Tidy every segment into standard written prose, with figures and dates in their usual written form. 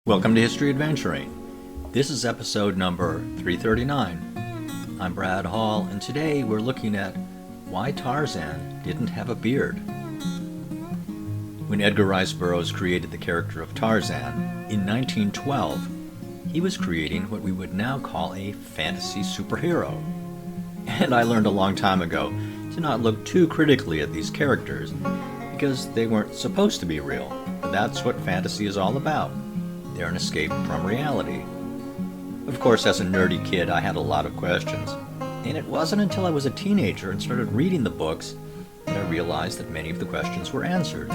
Welcome to History Adventuring. This is episode number 339. I'm Brad Hall, and today we're looking at why Tarzan didn't have a beard. When Edgar Rice Burroughs created the character of Tarzan in 1912, he was creating what we would now call a fantasy superhero. And I learned a long time ago to not look too critically at these characters because they weren't supposed to be real. But that's what fantasy is all about. They're an escape from reality. Of course, as a nerdy kid, I had a lot of questions. And it wasn't until I was a teenager and started reading the books that I realized that many of the questions were answered,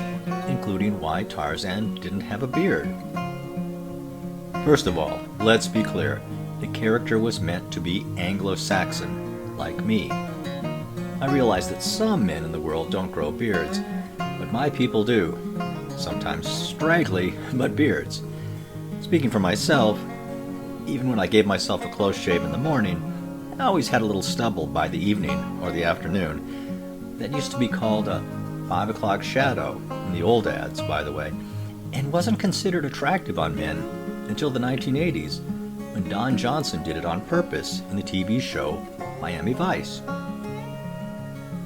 including why Tarzan didn't have a beard. First of all, let's be clear. The character was meant to be Anglo-Saxon, like me. I realize that some men in the world don't grow beards, but my people do. Sometimes straggly, but beards. Speaking for myself, even when I gave myself a close shave in the morning, I always had a little stubble by the evening or the afternoon. That used to be called a 5 o'clock shadow in the old ads, by the way, and wasn't considered attractive on men until the 1980s, when Don Johnson did it on purpose in the TV show Miami Vice.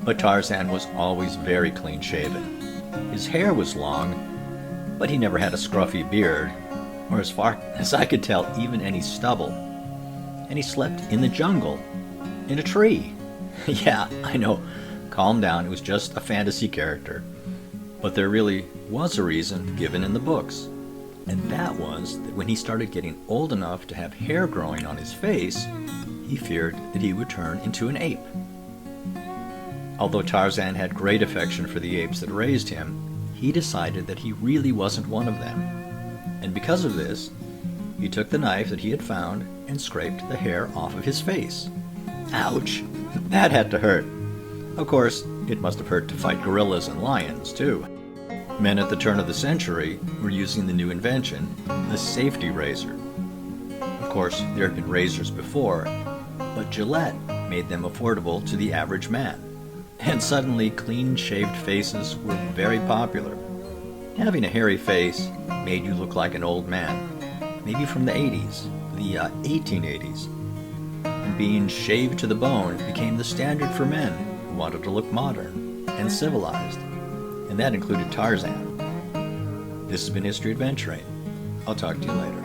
But Tarzan was always very clean-shaven. His hair was long, but he never had a scruffy beard, or as far as I could tell, even any stubble. And he slept in the jungle, in a tree. Yeah, I know, calm down, it was just a fantasy character. But there really was a reason given in the books, and that was that when he started getting old enough to have hair growing on his face, he feared that he would turn into an ape. Although Tarzan had great affection for the apes that raised him, he decided that he really wasn't one of them. And because of this, he took the knife that he had found and scraped the hair off of his face. Ouch! That had to hurt. Of course, it must have hurt to fight gorillas and lions, too. Men at the turn of the century were using the new invention, the safety razor. Of course, there had been razors before, but Gillette made them affordable to the average man. And suddenly, clean-shaved faces were very popular. Having a hairy face made you look like an old man, maybe from the 80s, the 1880s. And being shaved to the bone became the standard for men who wanted to look modern and civilized. And that included Tarzan. This has been History Adventuring. I'll talk to you later.